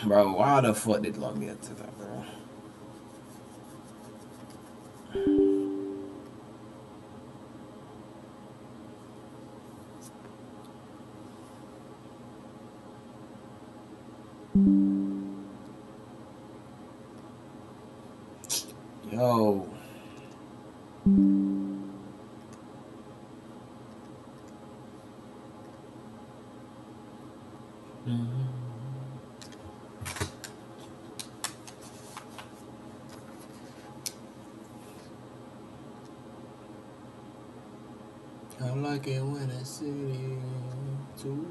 Bro, why the fuck did log me into that, bro? Yo. I like it when a city two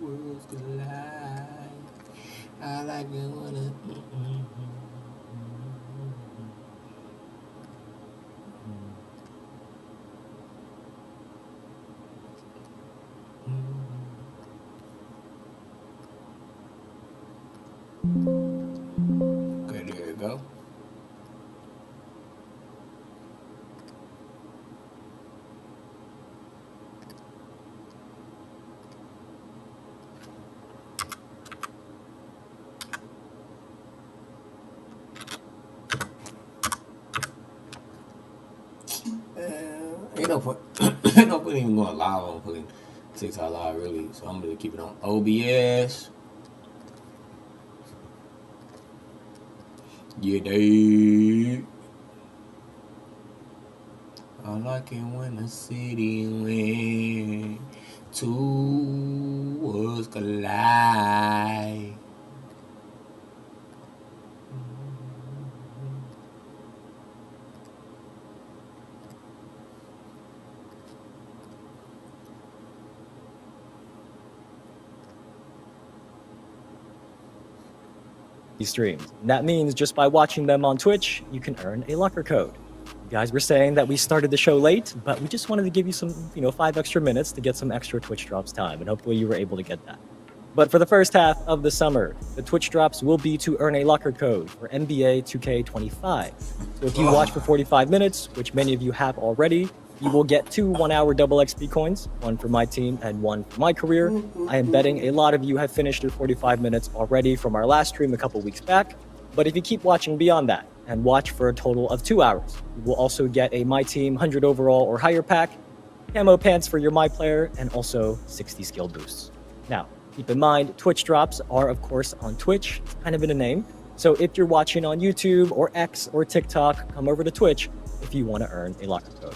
worlds collide. I like it when it. Okay, there you go. Ain't no point. Ain't no point even going live on fucking TikTok live, really. So I'm gonna keep it on OBS. Yeah, dude. I like it when the city went two worlds collide. Streams. That means just by watching them on Twitch, you can earn a locker code. You guys were saying that we started the show late, but we just wanted to give you some, 5 extra minutes to get some extra Twitch drops time, and hopefully you were able to get that. But for the first half of the summer, the Twitch drops will be to earn a locker code for NBA 2K25. So if you watch for 45 minutes, which many of you have already, you will get 2 1-hour double XP coins, one for my team and one for my career. I am betting a lot of you have finished your 45 minutes already from our last stream a couple weeks back. But if you keep watching beyond that and watch for a total of 2 hours, you will also get a My Team 100 overall or higher pack, camo pants for your My Player, and also 60 skill boosts. Now, keep in mind, Twitch drops are, of course, on Twitch. It's kind of in a name. So if you're watching on YouTube or X or TikTok, come over to Twitch if you want to earn a locker code.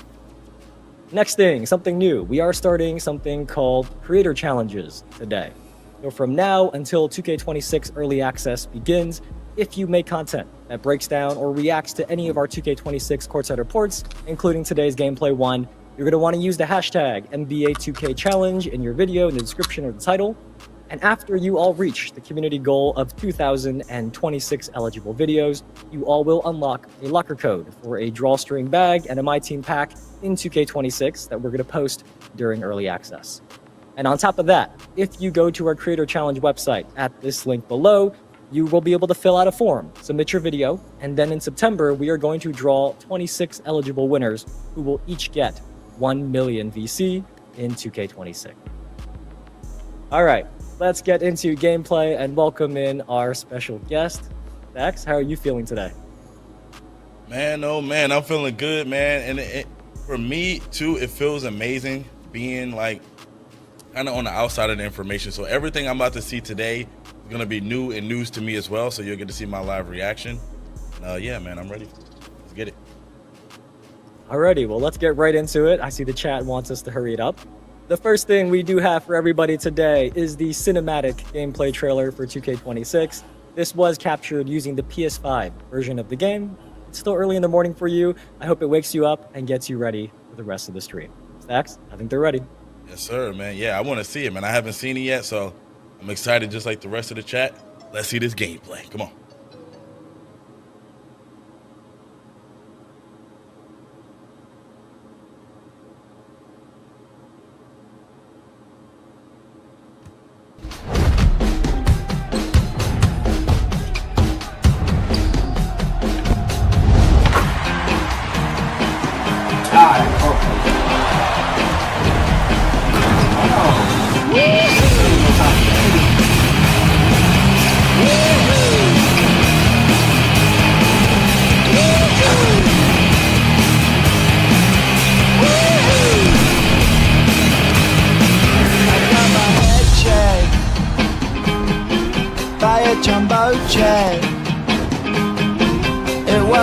Next thing, something new. We are starting something called Creator Challenges today. So from now until 2K26 Early Access begins, if you make content that breaks down or reacts to any of our 2K26 courtside reports, including today's gameplay one, you're going to want to use the hashtag NBA2K Challenge in your video in the description or the title. And after you all reach the community goal of 2,026 eligible videos, you all will unlock a locker code for a drawstring bag and a My Team pack in 2K26 that we're going to post during early access. And on top of that, if you go to our Creator Challenge website at this link below, you will be able to fill out a form, submit your video, and then in September, we are going to draw 26 eligible winners who will each get 1 million VC in 2K26. All right. Let's get into gameplay and welcome in our special guest. Dax, how are you feeling today? Man, oh man, I'm feeling good, man. And for me, too, it feels amazing being like kind of on the outside of the information. So everything I'm about to see today is going to be new and news to me as well. So you'll get to see my live reaction. Yeah, man, I'm ready. Let's get it. Alrighty, well, let's get right into it. I see the chat wants us to hurry it up. The first thing we do have for everybody today is the cinematic gameplay trailer for 2K26. This was captured using the PS5 version of the game. It's still early in the morning for you. I hope it wakes you up and gets you ready for the rest of the stream. Stacks, I think they're ready. Yes, sir, man. Yeah, I want to see it, man. I haven't seen it yet, so I'm excited just like the rest of the chat. Let's see this gameplay. Come on.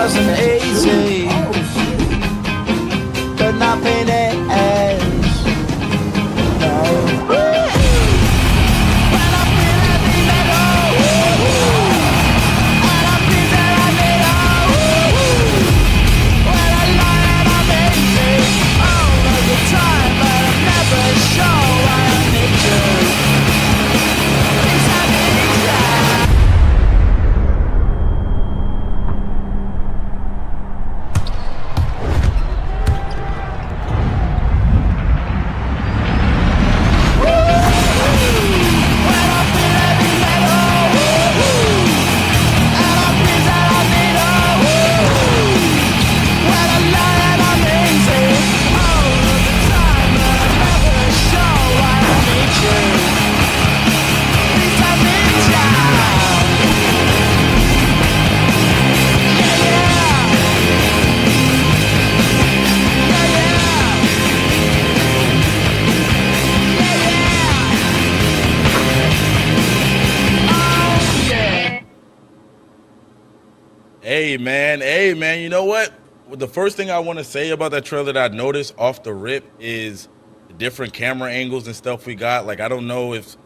wasn't easy, but nothing is. Hey man, you know what? The first thing I want to say about that trailer that I noticed off the rip is the different camera angles and stuff we got. Like, I don't know if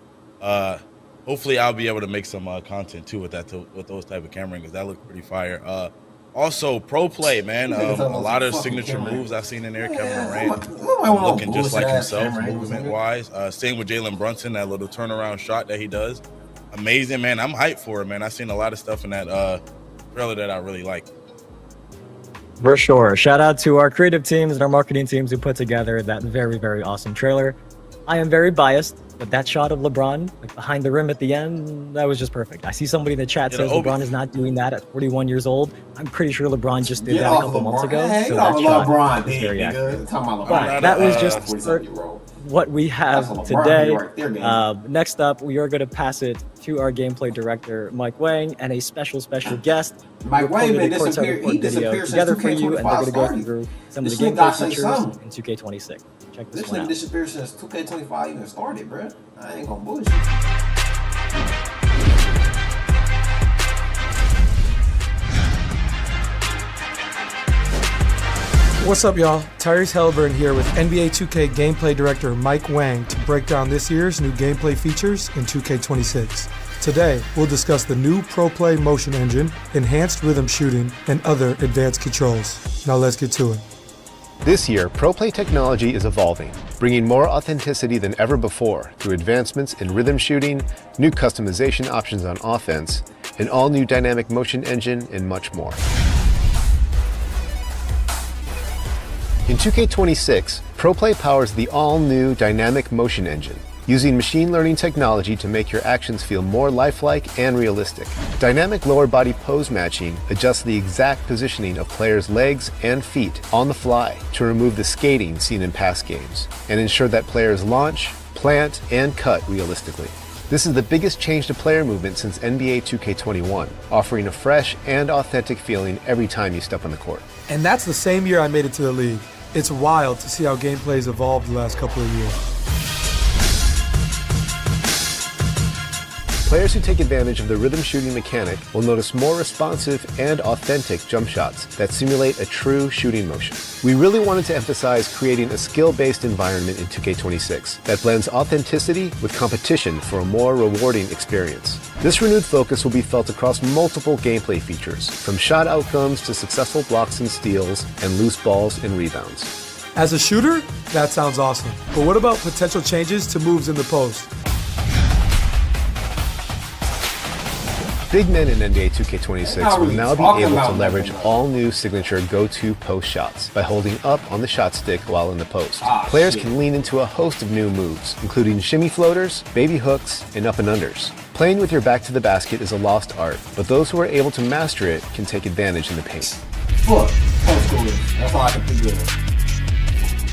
hopefully I'll be able to make some content too with that, with those type of camera angles. That look pretty fire. Also pro play, man. A lot of signature moves I've seen in there. Kevin Durant looking just like himself movement wise. Same with Jalen Brunson, that little turnaround shot that he does. Amazing, man. I'm hyped for it, man. I've seen a lot of stuff in that trailer that I really like. For sure. Shout out to our creative teams and our marketing teams who put together that very, very awesome trailer. I am very biased, but that shot of LeBron like behind the rim at the end, that was just perfect. I see somebody in the chat says LeBron is not doing that at 41 years old. I'm pretty sure LeBron just did that a couple months ago. So that shot is very accurate. But that was just what we have today. Next up, we are going to pass it to our gameplay director, Mike Wang, and a special guest. Mike Wang disappeared. He disappeared together for you, and they're going to go through some of the gameplay features in 2K26. Check this one out. This nigga disappeared since 2K25 even started, bro. I ain't gonna bullshit. What's up, y'all? Tyrese Halliburton here with NBA 2K gameplay director Mike Wang to break down this year's new gameplay features in 2K26. Today, we'll discuss the new Pro Play motion engine, enhanced rhythm shooting, and other advanced controls. Now let's get to it. This year, Pro Play technology is evolving, bringing more authenticity than ever before through advancements in rhythm shooting, new customization options on offense, an all-new dynamic motion engine, and much more. In 2K26, Pro Play powers the all-new dynamic motion engine, using machine learning technology to make your actions feel more lifelike and realistic. Dynamic lower body pose matching adjusts the exact positioning of players' legs and feet on the fly to remove the skating seen in past games and ensure that players launch, plant, and cut realistically. This is the biggest change to player movement since NBA 2K21, offering a fresh and authentic feeling every time you step on the court. And that's the same year I made it to the league. It's wild to see how gameplay's evolved the last couple of years. Players who take advantage of the rhythm shooting mechanic will notice more responsive and authentic jump shots that simulate a true shooting motion. We really wanted to emphasize creating a skill-based environment in 2K26 that blends authenticity with competition for a more rewarding experience. This renewed focus will be felt across multiple gameplay features, from shot outcomes to successful blocks and steals and loose balls and rebounds. As a shooter, that sounds awesome. But what about potential changes to moves in the post? Big men in NBA 2K26 will now be able to leverage all new signature go-to post shots by holding up on the shot stick while in the post. Players can lean into a host of new moves, including shimmy floaters, baby hooks, and up and unders. Playing with your back to the basket is a lost art, but those who are able to master it can take advantage in the paint. Fuck, that's all I can think of.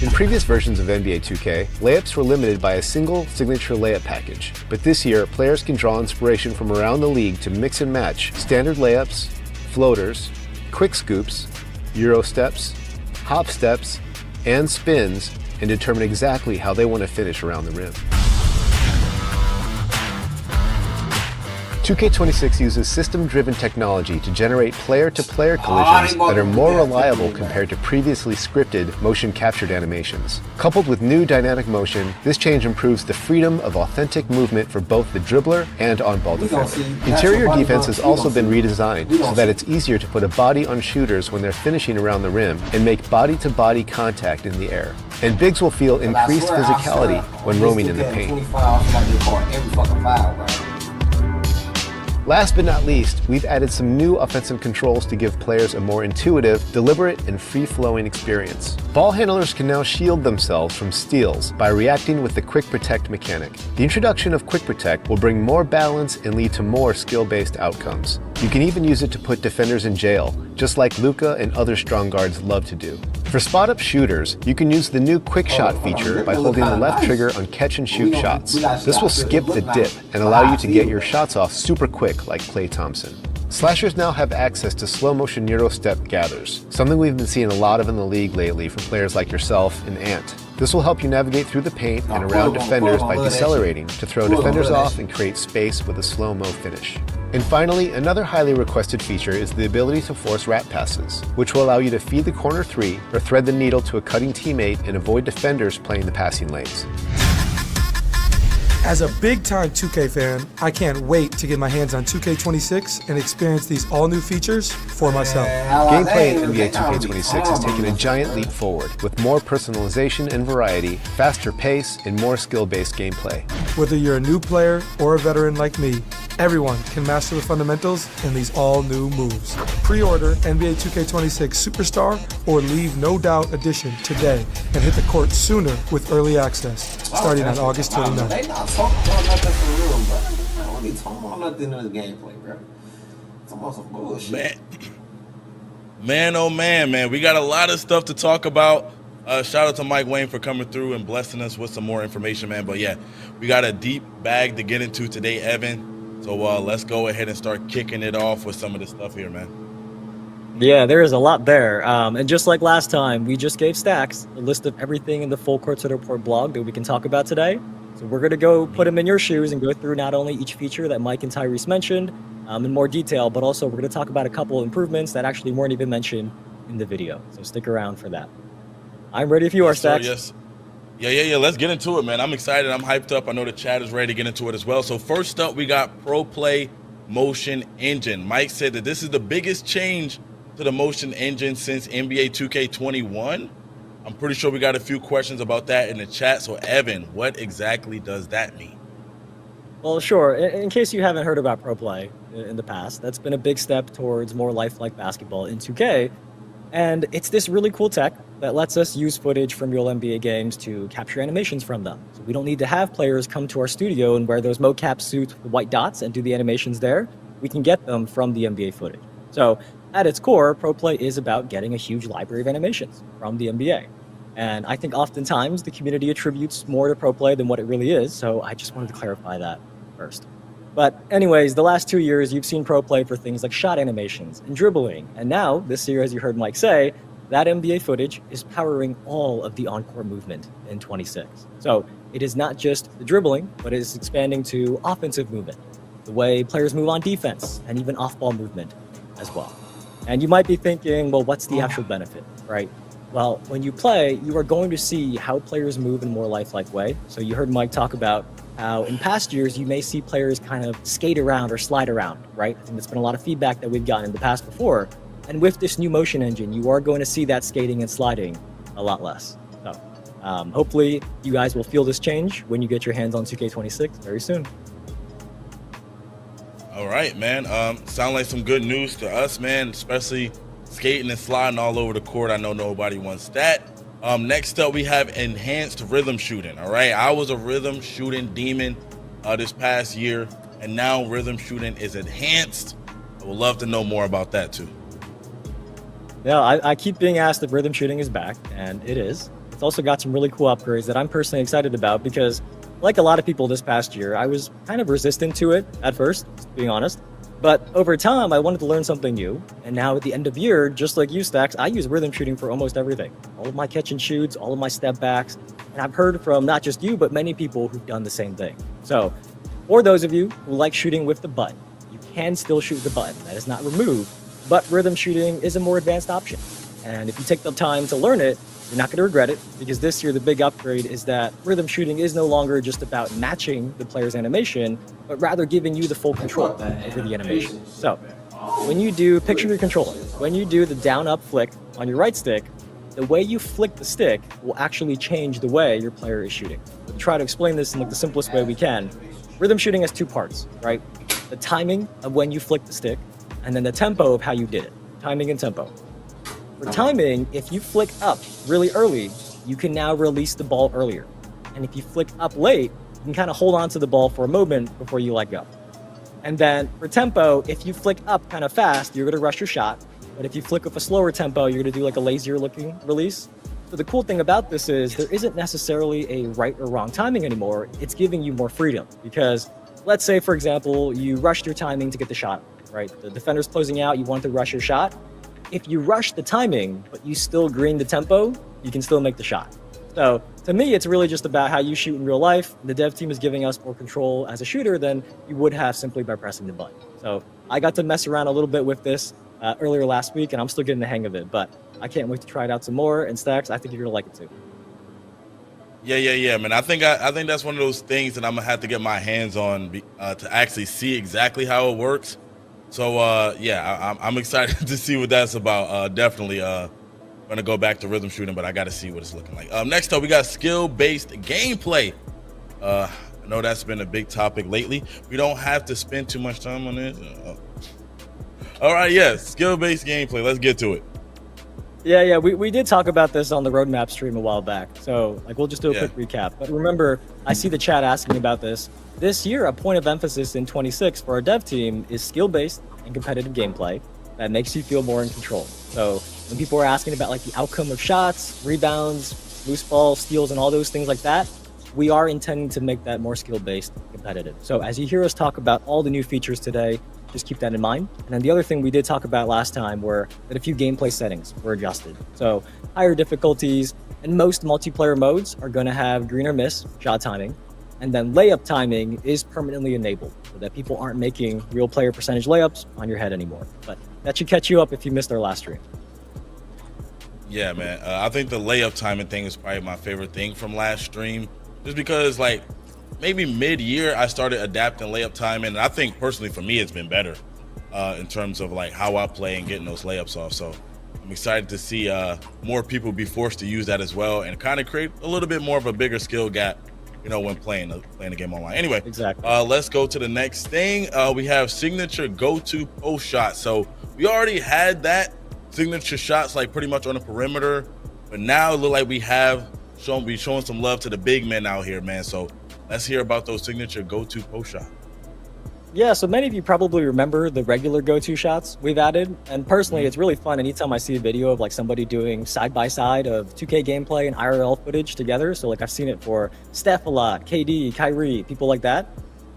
In previous versions of NBA 2K, layups were limited by a single signature layup package, but this year, players can draw inspiration from around the league to mix and match standard layups, floaters, quick scoops, euro steps, hop steps, and spins, and determine exactly how they want to finish around the rim. 2K26 uses system-driven technology to generate player-to-player collisions that are more reliable compared to previously scripted motion captured animations. Coupled with new dynamic motion, this change improves the freedom of authentic movement for both the dribbler and on-ball defender. Interior defense has also been redesigned so that it's easier to put a body on shooters when they're finishing around the rim and make body-to-body contact in the air. And bigs will feel increased physicality when roaming in the paint. Last but not least, we've added some new offensive controls to give players a more intuitive, deliberate, and free-flowing experience. Ball handlers can now shield themselves from steals by reacting with the Quick Protect mechanic. The introduction of Quick Protect will bring more balance and lead to more skill-based outcomes. You can even use it to put defenders in jail, just like Luka and other strong guards love to do. For spot-up shooters, you can use the new Quick Shot feature by holding the left trigger on catch-and-shoot shots. This will skip the dip and allow you to get your shots off super quick like Klay Thompson. Slashers now have access to slow-motion Euro step gathers, something we've been seeing a lot of in the league lately from players like yourself and Ant. This will help you navigate through the paint and around defenders by decelerating to throw defenders off and create space with a slow-mo finish. And finally, another highly requested feature is the ability to force rat passes, which will allow you to feed the corner three or thread the needle to a cutting teammate and avoid defenders playing the passing lanes. As a big-time 2K fan, I can't wait to get my hands on 2K26 and experience these all-new features for myself. Gameplay in NBA 2K26 has taken a giant leap forward, with more personalization and variety, faster pace, and more skill-based gameplay. Whether you're a new player or a veteran like me, everyone can master the fundamentals in these all-new moves. Pre-order NBA 2K26 Superstar or Leave No Doubt Edition today and hit the court sooner with early access, starting on August 29th. They not talking about nothing for real, bro. They don't be talking about nothing in this gameplay, bro. It's almost some bullshit. Man, oh man, we got a lot of stuff to talk about. Shout out to Mike Wang for coming through and blessing us with some more information, man. But yeah, we got a deep bag to get into today, Evan. So let's go ahead and start kicking it off with some of this stuff here, man. Yeah, there is a lot there. And just like last time, we just gave Stacks a list of everything in the full Court Center Report blog that we can talk about today. So we're going to go put them in your shoes and go through not only each feature that Mike and Tyrese mentioned in more detail, but also we're going to talk about a couple of improvements that actually weren't even mentioned in the video. So stick around for that. I'm ready if you are, Stacks. Yes. Yeah. Let's get into it, man. I'm excited. I'm hyped up. I know the chat is ready to get into it as well. So first up, we got Pro Play Motion Engine. Mike said that this is the biggest change to the motion engine since NBA 2K21. I'm pretty sure we got a few questions about that in the chat. So Evan, what exactly does that mean? Well, sure. In case you haven't heard about Pro Play in the past, that's been a big step towards more lifelike basketball in 2K. And it's this really cool tech that lets us use footage from real NBA games to capture animations from them. So we don't need to have players come to our studio and wear those mocap suits with white dots and do the animations there. We can get them from the NBA footage. So at its core, Pro Play is about getting a huge library of animations from the NBA. And I think oftentimes the community attributes more to Pro Play than what it really is, so I just wanted to clarify that first. But anyways, the last 2 years, you've seen Pro Play for things like shot animations and dribbling. And now, this year, as you heard Mike say, that NBA footage is powering all of the on-court movement in 26. So it is not just the dribbling, but it is expanding to offensive movement, the way players move on defense, and even off-ball movement as well. And you might be thinking, well, what's the actual benefit, right? Well, when you play, you are going to see how players move in a more lifelike way. So you heard Mike talk about how in past years, you may see players kind of skate around or slide around, right? I think that's been a lot of feedback that we've gotten in the past before. And with this new motion engine, you are going to see that skating and sliding a lot less. So hopefully you guys will feel this change when you get your hands on 2K26 very soon. All right, man. Sound like some good news to us, man, especially skating and sliding all over the court. I know nobody wants that. Next up, we have enhanced rhythm shooting. All right, I was a rhythm shooting demon this past year, and now rhythm shooting is enhanced. I would love to know more about that too. Yeah, I keep being asked if rhythm shooting is back, and it is. It's also got some really cool upgrades that I'm personally excited about because, like a lot of people this past year, I was kind of resistant to it at first, being honest. But over time, I wanted to learn something new. And now at the end of year, just like you, Stacks, I use rhythm shooting for almost everything. All of my catch and shoots, all of my step backs. And I've heard from not just you, but many people who've done the same thing. So for those of you who like shooting with the butt, can still shoot the button. That is not removed, but rhythm shooting is a more advanced option. And if you take the time to learn it, you're not going to regret it, because this year the big upgrade is that rhythm shooting is no longer just about matching the player's animation, but rather giving you the full control over the animation. So when you do, picture your controller, when you do the down-up flick on your right stick, the way you flick the stick will actually change the way your player is shooting. To try to explain this in like the simplest way we can, rhythm shooting has two parts, right? The timing of when you flick the stick, and then the tempo of how you did it. Timing and tempo. For timing, if you flick up really early, you can now release the ball earlier. And if you flick up late, you can kind of hold on to the ball for a moment before you let go. And then for tempo, if you flick up kind of fast, you're going to rush your shot. But if you flick with a slower tempo, you're going to do like a lazier looking release. So the cool thing about this is there isn't necessarily a right or wrong timing anymore. It's giving you more freedom, because let's say, for example, you rushed your timing to get the shot, right? The defender's closing out, you want to rush your shot. If you rush the timing, but you still green the tempo, you can still make the shot. So to me, it's really just about how you shoot in real life. The dev team is giving us more control as a shooter than you would have simply by pressing the button. So I got to mess around a little bit with this earlier last week, and I'm still getting the hang of it, but I can't wait to try it out some more. And Stacks, I think you're gonna like it too. Yeah, man. I think that's one of those things that I'm gonna have to get my hands on to actually see exactly how it works. So I'm excited to see what that's about. Definitely gonna go back to rhythm shooting, but I got to see what it's looking like. Next up, we got skill-based gameplay. I know that's been a big topic lately. We don't have to spend too much time on this. All right, yes, skill-based gameplay. Let's get to it. Yeah, we did talk about this on the roadmap stream a while back. So like we'll just do a quick recap. But remember, I see the chat asking about this. This year, a point of emphasis in 26 for our dev team is skill-based and competitive gameplay that makes you feel more in control. So when people are asking about like the outcome of shots, rebounds, loose balls, steals, and all those things like that, we are intending to make that more skill-based and competitive. So as you hear us talk about all the new features today, just keep that in mind. And then the other thing we did talk about last time were that a few gameplay settings were adjusted. So higher difficulties and most multiplayer modes are going to have green or miss shot timing. And then layup timing is permanently enabled so that people aren't making real player percentage layups on your head anymore. But that should catch you up if you missed our last stream. Yeah, man. I think the layup timing thing is probably my favorite thing from last stream, just because like maybe mid-year I started adapting layup timing, and I think personally for me it's been better in terms of like how I play and getting those layups off. So I'm excited to see more people be forced to use that as well, and kind of create a little bit more of a bigger skill gap, you know, when playing the game online. Anyway, exactly. Let's go to the next thing. We have signature go-to post shot. So we already had that signature shots like pretty much on the perimeter, but now it look like we have showing some love to the big men out here, man. So let's hear about those signature go-to post shot. Yeah, so many of you probably remember the regular go-to shots we've added, and personally it's really fun anytime I see a video of like somebody doing side-by-side of 2K gameplay and IRL footage together. So like I've seen it for Steph a lot, KD, Kyrie, people like that.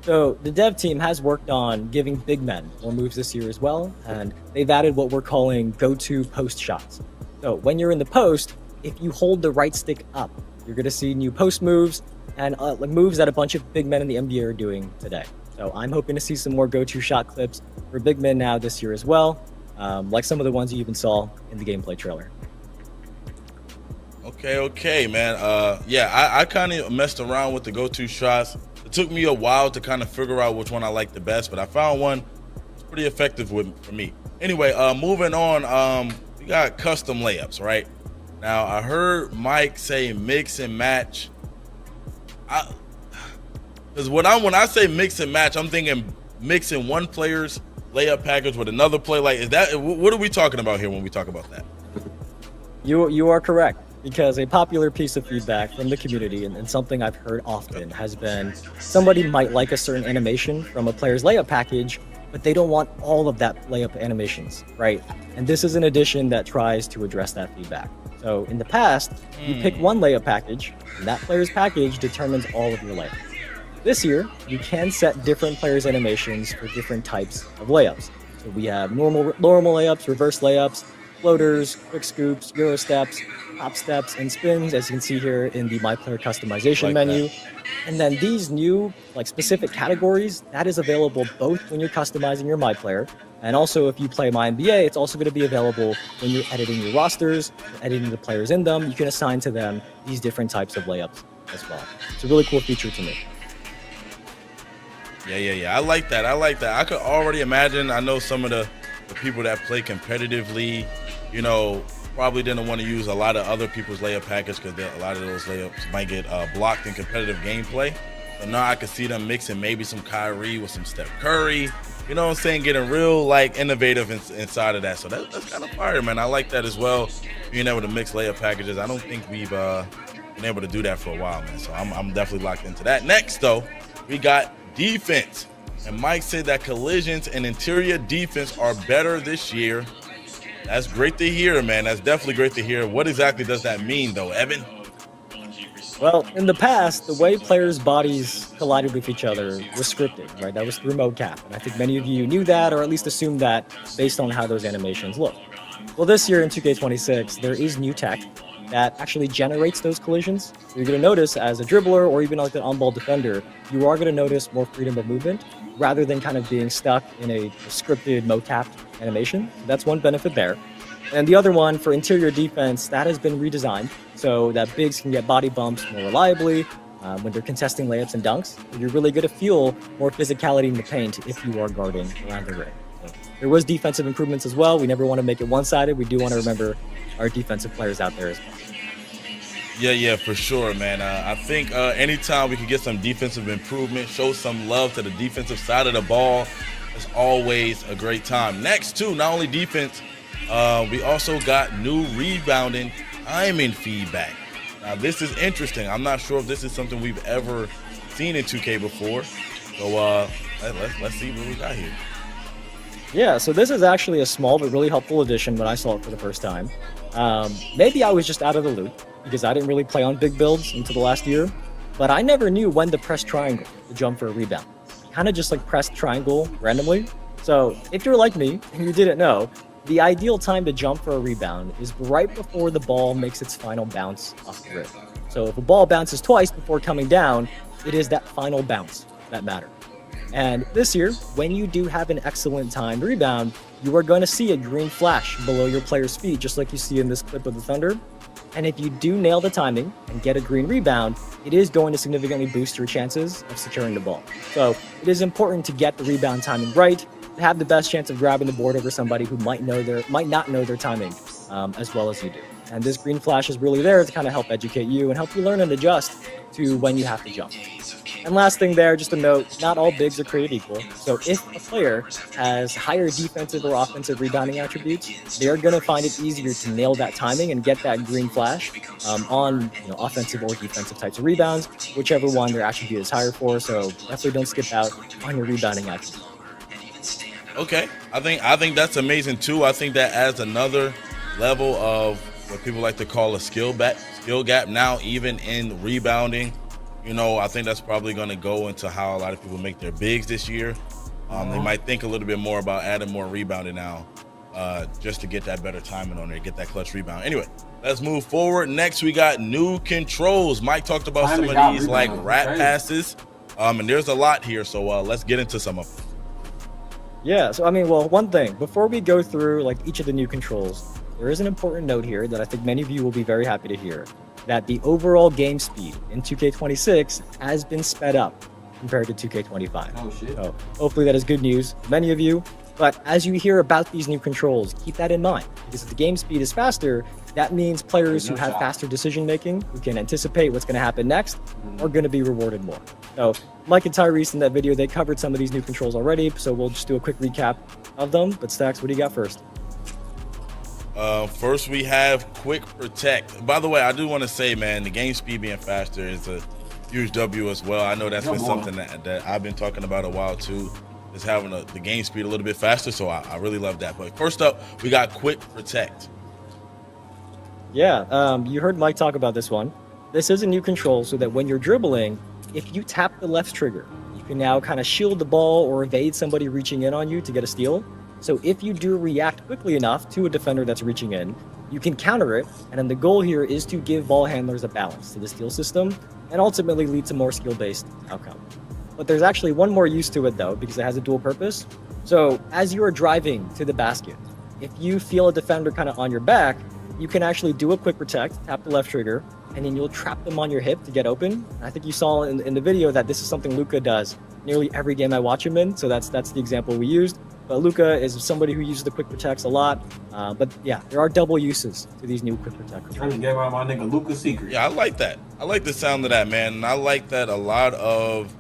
So the dev team has worked on giving big men more moves this year as well, and they've added what we're calling go-to post shots. So when you're in the post, if you hold the right stick up, you're going to see new post moves and moves that a bunch of big men in the NBA are doing today. So I'm hoping to see some more go-to shot clips for big men now this year as well, like some of the ones you even saw in the gameplay trailer. Okay, man. I kind of messed around with the go-to shots. It took me a while to kind of figure out which one I like the best, but I found one that's pretty effective for me. Anyway, moving on, we got custom layups, right? Now, I heard Mike say mix and match. Because when I say mix and match, I'm thinking mixing one player's layup package with another play. Like, what are we talking about here when we talk about that? You are correct, because a popular piece of feedback from the community and something I've heard often has been somebody might like a certain animation from a player's layup package, but they don't want all of that layup animations, right? And this is an addition that tries to address that feedback. So in the past, you pick one layup package, and that player's package determines all of your layups. This year, you can set different players' animations for different types of layups. So we have normal layups, reverse layups, floaters, quick scoops, Euro steps, hop steps, and spins, as you can see here in the My Player customization Like menu. that. And then these new like specific categories, that is available both when you're customizing your My Player, and also if you play My NBA, it's also going to be available when you're editing your rosters, editing the players in them. You can assign to them these different types of layups as well. It's a really cool feature to me. Yeah. I like that. I could already imagine. I know some of the people that play competitively, you know, probably didn't want to use a lot of other people's layup package because a lot of those layups might get blocked in competitive gameplay. So now I could see them mixing maybe some Kyrie with some Steph Curry. You know what I'm saying? Getting real like innovative inside of that. So that's kind of fire, man. I like that as well. Being able to mix layup packages. I don't think we've been able to do that for a while, man. So I'm definitely locked into that. Next, though, we got defense. And Mike said that collisions and interior defense are better this year. That's great to hear, man. That's definitely great to hear. What exactly does that mean, though, Evan? Well, in the past, the way players' bodies collided with each other was scripted, right? That was through mocap. And I think many of you knew that, or at least assumed that based on how those animations look. Well, this year in 2K26, there is new tech that actually generates those collisions. So you're going to notice as a dribbler or even like an on-ball defender, you are going to notice more freedom of movement rather than kind of being stuck in a scripted mocap animation. That's one benefit there. And the other one for interior defense, that has been redesigned so that bigs can get body bumps more reliably when they're contesting layups and dunks. You're really going to feel more physicality in the paint if you are guarding around the rim. So there was defensive improvements as well. We never want to make it one-sided. We do want to remember our defensive players out there as well. Yeah, for sure, man. I think anytime we can get some defensive improvement, show some love to the defensive side of the ball, it's always a great time. Next, too, not only defense, we also got new rebounding timing feedback. Now, this is interesting. I'm not sure if this is something we've ever seen in 2K before. So let's see what we got here. Yeah, so this is actually a small but really helpful addition when I saw it for the first time. Maybe I was just out of the loop because I didn't really play on big builds until the last year, but I never knew when to press triangle to jump for a rebound. Kind of just like press triangle randomly. So if you're like me and you didn't know, the ideal time to jump for a rebound is right before the ball makes its final bounce off the rim. So if a ball bounces twice before coming down, it is that final bounce that matters. And this year, when you do have an excellent timed rebound, you are going to see a green flash below your player's feet, just like you see in this clip of the Thunder. And if you do nail the timing and get a green rebound, it is going to significantly boost your chances of securing the ball. So it is important to get the rebound timing right, to have the best chance of grabbing the board over somebody who might not know their timing as well as you do. And this green flash is really there to kind of help educate you and help you learn and adjust to when you have to jump. And last thing there, just a note, not all bigs are created equal. So if a player has higher defensive or offensive rebounding attributes, they're going to find it easier to nail that timing and get that green flash on offensive or defensive types of rebounds, whichever one their attribute is higher for. So definitely don't skip out on your rebounding attribute. Okay, I think that's amazing too. I think that adds another level of what people like to call a skill gap now, even in rebounding. I think that's probably going to go into how a lot of people make their bigs this year. They might think a little bit more about adding more rebounding now, just to get that better timing on there, get that clutch rebound. Anyway, let's move forward. Next, we got new controls. Mike talked about some of these like rat passes, and there's a lot here. So let's get into some of them. Yeah, so one thing, before we go through like each of the new controls, there is an important note here that I think many of you will be very happy to hear, that the overall game speed in 2K26 has been sped up compared to 2K25. Oh, shit. So hopefully that is good news for many of you. But as you hear about these new controls, keep that in mind, because if the game speed is faster, that means players who have faster decision making, who can anticipate what's going to happen next, are going to be rewarded more. So Mike and Tyrese in that video, they covered some of these new controls already, so we'll just do a quick recap of them. But Stacks, what do you got first? First, we have Quick Protect. By the way, I do want to say, man, the game speed being faster is a huge W as well. I know that's been something that I've been talking about a while too, is having the game speed a little bit faster. So I really love that. But first up, we got Quick Protect. Yeah, you heard Mike talk about this one. This is a new control so that when you're dribbling, if you tap the left trigger, you can now kind of shield the ball or evade somebody reaching in on you to get a steal. So if you do react quickly enough to a defender that's reaching in, you can counter it. And then the goal here is to give ball handlers a balance to the steal system and ultimately lead to more skill-based outcome. But there's actually one more use to it though, because it has a dual purpose. So as you are driving to the basket, if you feel a defender kind of on your back, you can actually do a quick protect, tap the left trigger, and then you'll trap them on your hip to get open. I think you saw in the video that this is something Luka does nearly every game I watch him in. So that's the example we used. But Luka is somebody who uses the quick protects a lot. But yeah, there are double uses to these new quick protects. Trying to get out my nigga Luka's secret. Yeah, I like that. I like the sound of that, man. And I like that a lot of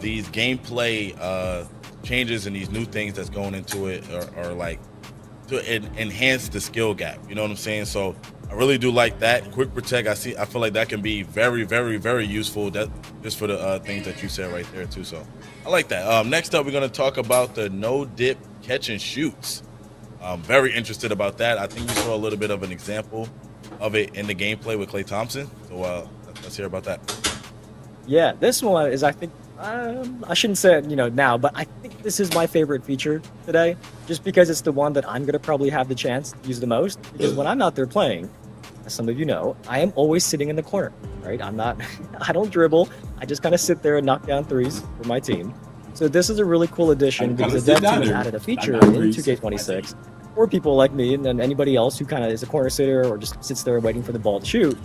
these gameplay changes and these new things that's going into it are like to enhance the skill gap. You know what I'm saying? So I really do like that. Quick protect, I feel like that can be very, very, very useful. That just for the things that you said right there too. So I like that. Next up, we're gonna talk about the no dip catch and shoots. I'm very interested about that. I think we saw a little bit of an example of it in the gameplay with Klay Thompson. So let's hear about that. Yeah, this one is, I think, I shouldn't say it, now, but I think this is my favorite feature today, just because it's the one that I'm going to probably have the chance to use the most. Because when I'm out there playing, as some of you know, I am always sitting in the corner, right? I don't dribble. I just kind of sit there and knock down threes for my team. So this is a really cool addition because the dev team has added a feature in 2K26 for people like me and anybody else who kind of is a corner sitter or just sits there waiting for the ball to shoot.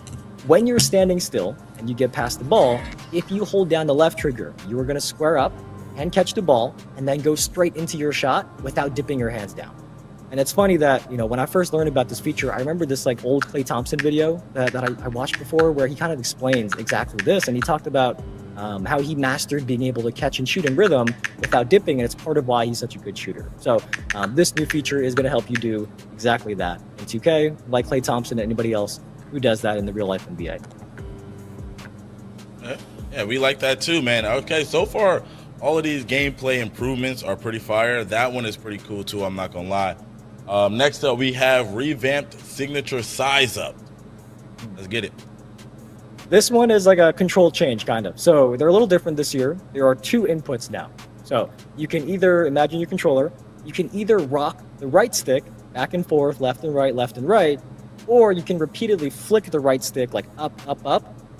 When you're standing still and you get past the ball, if you hold down the left trigger, you are going to square up and catch the ball and then go straight into your shot without dipping your hands down. And it's funny that, when I first learned about this feature, I remember this like old Klay Thompson video that I watched before where he kind of explains exactly this. And he talked about how he mastered being able to catch and shoot in rhythm without dipping. And it's part of why he's such a good shooter. So this new feature is going to help you do exactly that in 2K, like Klay Thompson and anybody else who does that in the real life NBA. Yeah, we like that too, man. Okay, so far, all of these gameplay improvements are pretty fire. That one is pretty cool too, I'm not gonna lie. Next up, we have revamped signature size up. Let's get it. This one is like a control change, kind of. So they're a little different this year. There are two inputs now. So you can either, imagine your controller, you can either rock the right stick back and forth, left and right, or you can repeatedly flick the right stick like up,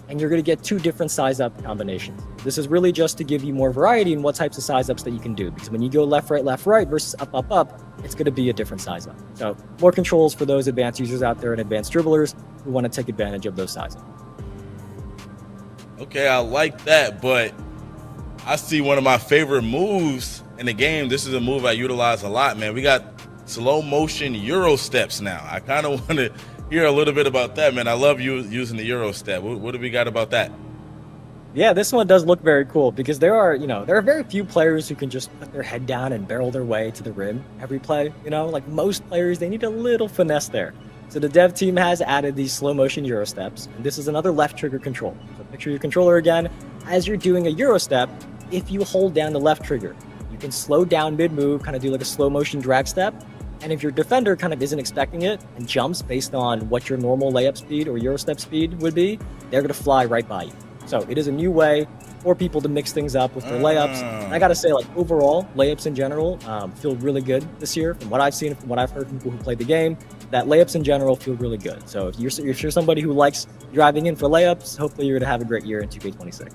and you're going to get two different size up combinations. This is really just to give you more variety in what types of size ups that you can do, because when you go left, right versus up, it's going to be a different size up. So more controls for those advanced users out there and advanced dribblers who want to take advantage of those size ups. Okay, I like that, but I see one of my favorite moves in the game. This is a move I utilize a lot, man. We got slow motion Euro steps now. I kind of want to hear a little bit about that, man. I love you using the Euro step. What do we got about that? Yeah, this one does look very cool because there are very few players who can just put their head down and barrel their way to the rim every play. Like most players, they need a little finesse there. So the dev team has added these slow motion Euro steps, and this is another left trigger control. So picture your controller again. As you're doing a Euro step, if you hold down the left trigger, you can slow down mid-move, kind of do like a slow motion drag step. And if your defender kind of isn't expecting it and jumps based on what your normal layup speed or Euro step speed would be, they're going to fly right by you. So it is a new way for people to mix things up with their layups. And I got to say, like overall, layups in general feel really good this year. From what I've seen, from what I've heard from people who played the game, that layups in general feel really good. So if you're somebody who likes driving in for layups, hopefully you're going to have a great year in 2K26.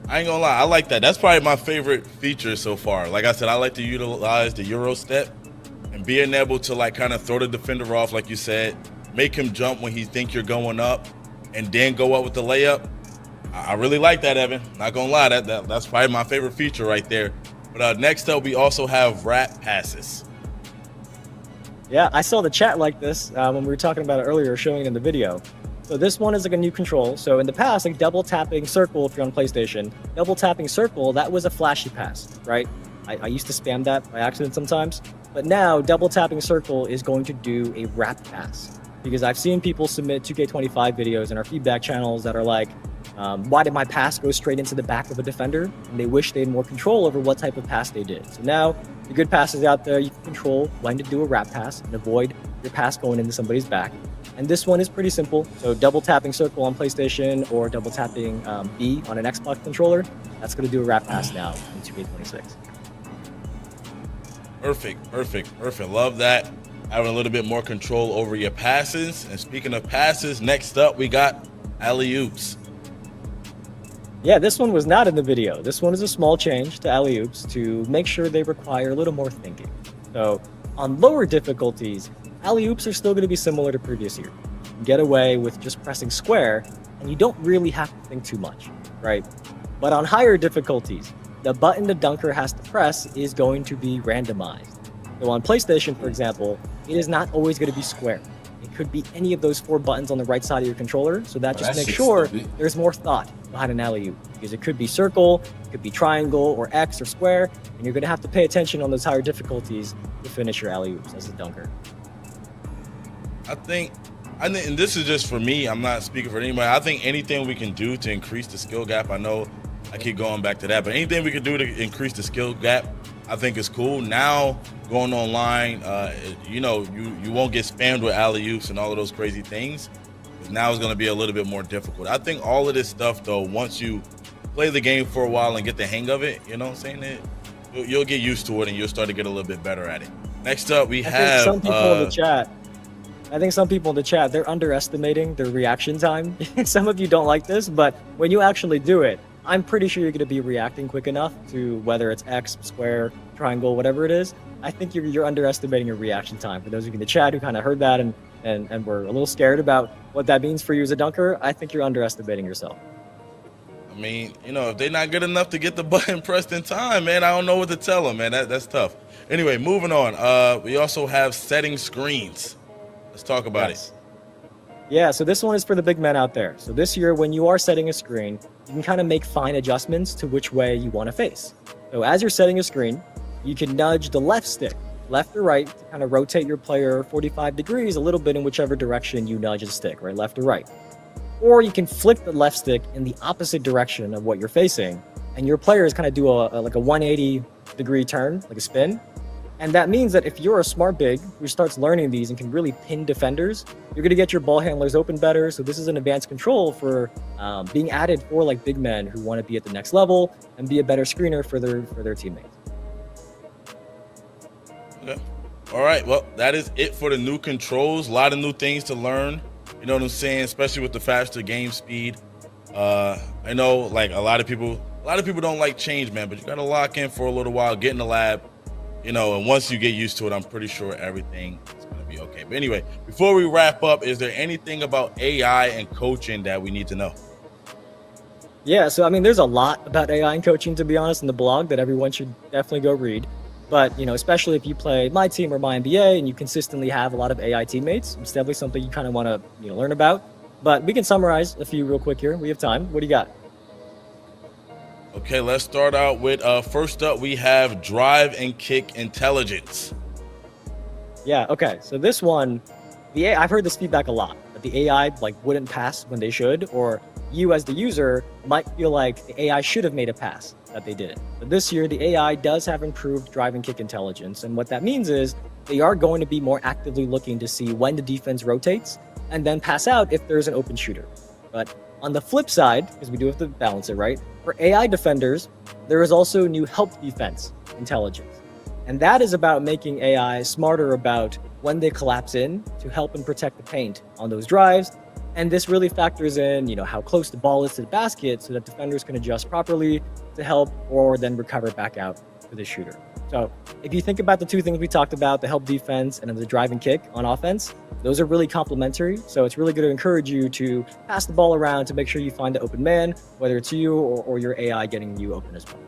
I ain't gonna lie, I like that. That's probably my favorite feature so far. Like I said, I like to utilize the Euro step and being able to like kind of throw the defender off, like you said, make him jump when he think you're going up, and then go up with the layup. I really like that, Evan. Not gonna lie, that's probably my favorite feature right there. But next up, we also have wrap passes. Yeah, I saw the chat like this when we were talking about it earlier, showing it in the video. So this one is like a new control. So in the past, like double tapping circle, if you're on PlayStation, double tapping circle, that was a flashy pass, right? I used to spam that by accident sometimes. But now double tapping circle is going to do a wrap pass, because I've seen people submit 2K25 videos in our feedback channels that are like, why did my pass go straight into the back of a defender? And they wish they had more control over what type of pass they did. So now the good passes out there, you can control when to do a wrap pass and avoid your pass going into somebody's back. And this one is pretty simple. So double tapping circle on PlayStation or double tapping B on an Xbox controller, that's going to do a wrap pass now in 2K26. Perfect. Love that. Having a little bit more control over your passes. And speaking of passes, next up we got alley-oops. Yeah, this one was not in the video. This one is a small change to alley-oops to make sure they require a little more thinking. So on lower difficulties, alley-oops are still going to be similar to previous year. You can get away with just pressing square, and you don't really have to think too much, right? But on higher difficulties, the button the dunker has to press is going to be randomized. So on PlayStation, for example, it is not always going to be square. It could be any of those 4 buttons on the right side of your controller, so that just makes sure there's more thought behind an alley-oop. Because it could be circle, it could be triangle, or X, or square, and you're going to have to pay attention on those higher difficulties to finish your alley-oops as a dunker. I think, and this is just for me, I'm not speaking for anybody, I think anything we can do to increase the skill gap, I know I keep going back to that, but anything we can do to increase the skill gap, I think is cool. Now, going online, you won't get spammed with alley-oops and all of those crazy things. Now it's going to be a little bit more difficult. I think all of this stuff, though, once you play the game for a while and get the hang of it, you know what I'm saying? You'll get used to it and you'll start to get a little bit better at it. Next up, we have some people in the chat. I think some people in the chat, they're underestimating their reaction time. Some of you don't like this, but when you actually do it, I'm pretty sure you're going to be reacting quick enough to whether it's X, square, triangle, whatever it is. I think you're underestimating your reaction time. For those of you in the chat who kind of heard that and were a little scared about what that means for you as a dunker, I think you're underestimating yourself. I mean, if they're not good enough to get the button pressed in time, man, I don't know what to tell them, man. That's tough. Anyway, moving on. We also have setting screens. Let's talk about it. Yeah, so this one is for the big men out there. So this year, when you are setting a screen, you can kind of make fine adjustments to which way you want to face. So as you're setting a screen, you can nudge the left stick, left or right, to kind of rotate your player 45 degrees a little bit in whichever direction you nudge the stick, right, left or right. Or you can flick the left stick in the opposite direction of what you're facing, and your players kind of do like a 180 degree turn, like a spin. And that means that if you're a smart big who starts learning these and can really pin defenders, you're going to get your ball handlers open better. So this is an advanced control for being added for like big men who want to be at the next level and be a better screener for their teammates. Okay. All right. Well, that is it for the new controls. A lot of new things to learn. You know what I'm saying? Especially with the faster game speed. I know like a lot of people don't like change, man, but you got to lock in for a little while, get in the lab. And once you get used to it, I'm pretty sure everything is going to be okay. But anyway, before we wrap up, is there anything about AI and coaching that we need to know? Yeah, so I mean, there's a lot about AI and coaching, to be honest, in the blog that everyone should definitely go read. But, especially if you play my team or my NBA and you consistently have a lot of AI teammates, it's definitely something you kind of want to learn about. But we can summarize a few real quick here. We have time. What do you got? Okay, let's start out with first up, we have drive and kick intelligence. Yeah, okay. So this one, I've heard this feedback a lot, that the AI wouldn't pass when they should, or you as the user might feel like the AI should have made a pass that they didn't. But this year, the AI does have improved drive and kick intelligence. And what that means is they are going to be more actively looking to see when the defense rotates and then pass out if there's an open shooter. But on the flip side, because we do have to balance it, right? For AI defenders, there is also new help defense intelligence. And that is about making AI smarter about when they collapse in to help and protect the paint on those drives. And this really factors in, how close the ball is to the basket so that defenders can adjust properly to help or then recover back out to the shooter. So if you think about the two things we talked about, the help defense and the drive and kick on offense, those are really complementary. So it's really going to encourage you to pass the ball around to make sure you find the open man, whether it's you or your AI getting you open as well.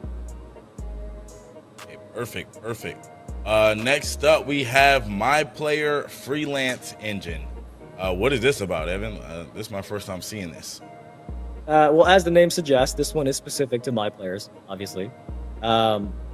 Okay, perfect. Next up, we have My Player Freelance Engine. What is this about, Evan? This is my first time seeing this. Well, as the name suggests, this one is specific to my players, obviously.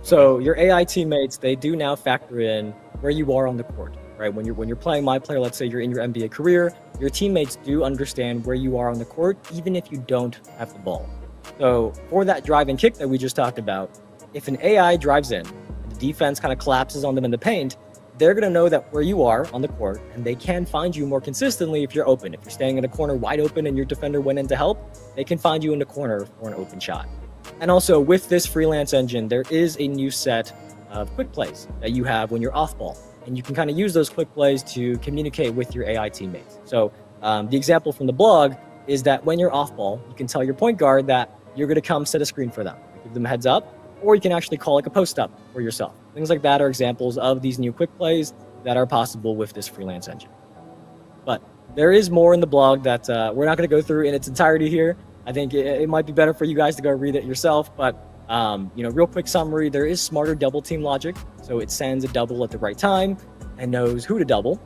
So your AI teammates, they do now factor in where you are on the court, right? When you're playing my player, let's say you're in your NBA career, your teammates do understand where you are on the court, even if you don't have the ball. So for that drive and kick that we just talked about, if an AI drives in and the defense kind of collapses on them in the paint, they're going to know that where you are on the court, and they can find you more consistently if you're open. If you're staying in a corner wide open and your defender went in to help, they can find you in the corner for an open shot. And also with this freelance engine, there is a new set of quick plays that you have when you're off ball. And you can kind of use those quick plays to communicate with your AI teammates. So the example from the blog is that when you're off ball, you can tell your point guard that you're going to come set a screen for them. Give them a heads up, or you can actually call like a post up for yourself. Things like that are examples of these new quick plays that are possible with this freelance engine. But there is more in the blog that we're not going to go through in its entirety here. I think it might be better for you guys to go read it yourself. But real quick summary, there is smarter double team logic. So it sends a double at the right time and knows who to double.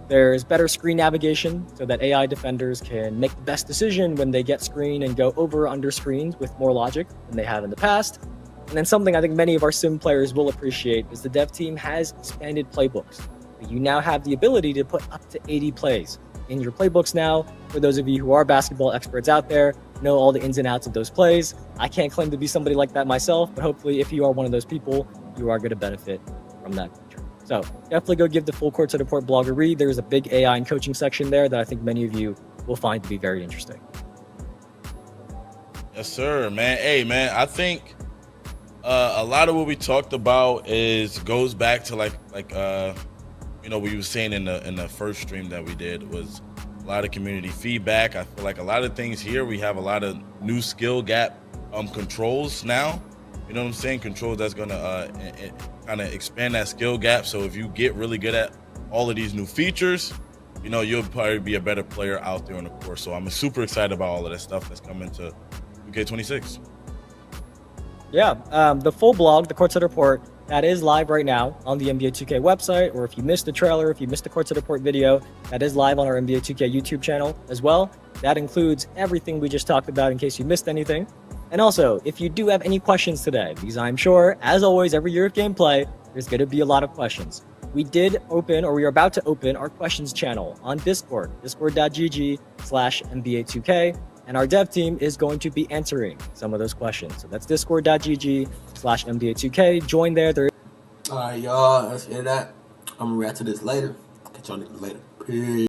There's better screen navigation so that AI defenders can make the best decision when they get screen and go over or under screens with more logic than they have in the past. And then something I think many of our sim players will appreciate is the dev team has expanded playbooks. You now have the ability to put up to 80 plays in your playbooks now. For those of you who are basketball experts out there, know all the ins and outs of those plays. I can't claim to be somebody like that myself, but hopefully if you are one of those people, you are going to benefit from that feature. So definitely go give the full Courtside Report blog a read. There's a big AI and coaching section there that I think many of you will find to be very interesting. Yes, sir, man. Hey, man, I think a lot of what we talked about goes back to like we were saying in the first stream that we did was a lot of community feedback. I feel like a lot of things here, we have a lot of new skill gap controls now. You know what I'm saying? Controls that's gonna kind of expand that skill gap. So if you get really good at all of these new features, you'll probably be a better player out there on the court. So I'm super excited about all of that stuff that's coming to 2K26. Yeah, the full blog, the Courtside Report, that is live right now on the NBA 2K website, or if you missed the trailer, if you missed the Courtside Report video, that is live on our NBA 2K YouTube channel as well. That includes everything we just talked about in case you missed anything. And also, if you do have any questions today, because I'm sure, as always, every year of gameplay, there's going to be a lot of questions. We did open, or we are about to open, our questions channel on Discord, discord.gg/NBA2K. And our dev team is going to be answering some of those questions. So that's discord.gg/NBA2K. Join there. All right, y'all. That's it. I'm going to react to this later. Catch y'all niggas later. Peace.